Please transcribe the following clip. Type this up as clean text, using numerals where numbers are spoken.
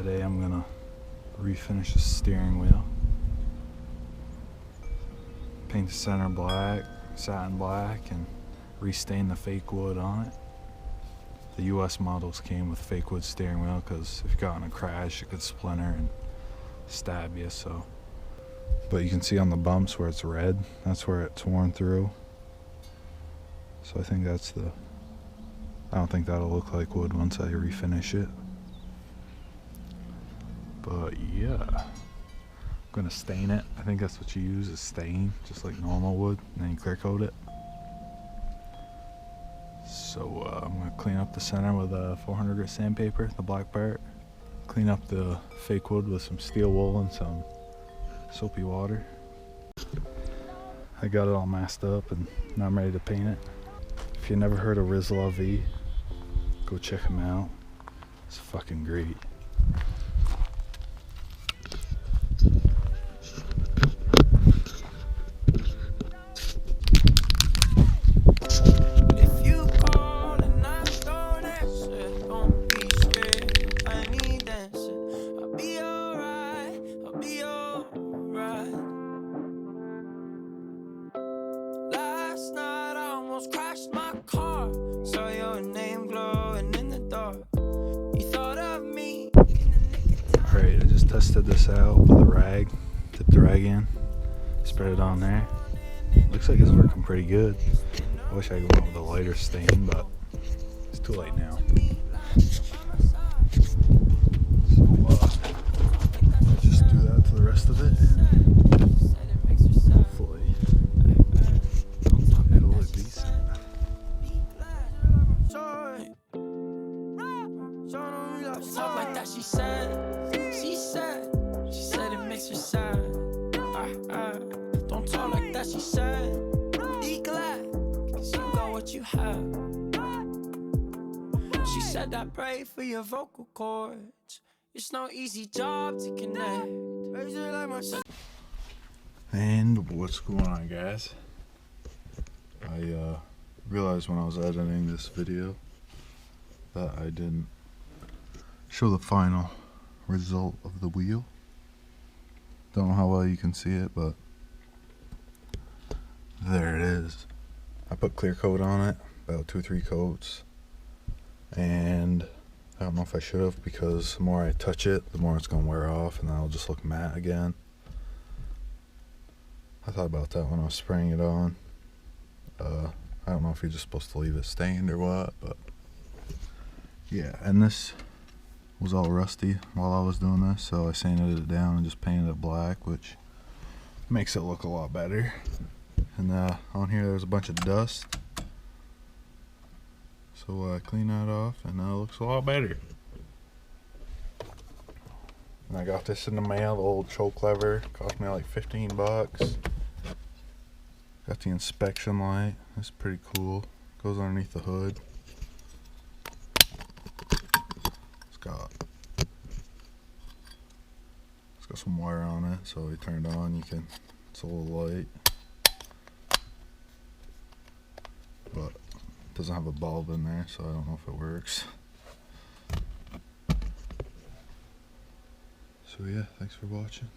Today I'm gonna refinish the steering wheel. Paint the center black, satin black, and restain the fake wood on it. The US models came with fake wood steering wheel because if you got in a crash it could splinter and stab you. So, but you can see on the bumps where it's red, that's where it's worn through. So I think that's the, I don't think that'll look like wood once I refinish it. But yeah, I'm gonna stain it. I think that's what you use, is stain, just like normal wood, and then you clear coat it. So I'm gonna clean up the center with a 400 grit sandpaper, the black part. Clean up the fake wood with some steel wool and some soapy water. I got it all masked up and now I'm ready to paint it. If you never heard of Rizla V, go check him out. It's fucking great. Crashed my car, saw your name glowing in the dark. You thought of me. Alright, I just tested this out with a rag. Dipped the rag in, spread it on there. Looks like it's working pretty good. I wish I could went with a lighter stain, but it's too late now. So I'll just do that to the rest of it. Hopefully it'll look decent. Talk like that, she said it makes her sad. Don't talk like that, she said. Be glad, cause you got what you have. She said I pray for your vocal cords. It's no easy job to connect. And what's going on, guys? I realized when I was editing this video that I didn't show the final result of the wheel. Don't know how well you can see it, but there it is. I put clear coat on it, about 2 or 3 coats, and I don't know if I should have, because the more I touch it, the more it's going to wear off and then it'll just look matte again. I thought about that when I was spraying it on. I don't know if you're just supposed to leave it stained or what, but yeah. And this was all rusty while I was doing this, so I sanded it down and just painted it black, which makes it look a lot better. And on here there's a bunch of dust, so I clean that off and now it looks a lot better. And I got this in the mail, the old choke lever, cost me like 15 bucks. Got the inspection light, that's pretty cool, goes underneath the hood. It's got some wire on it, so you turn it on, it's a little light, but it doesn't have a bulb in there, so I don't know if it works. So yeah, thanks for watching.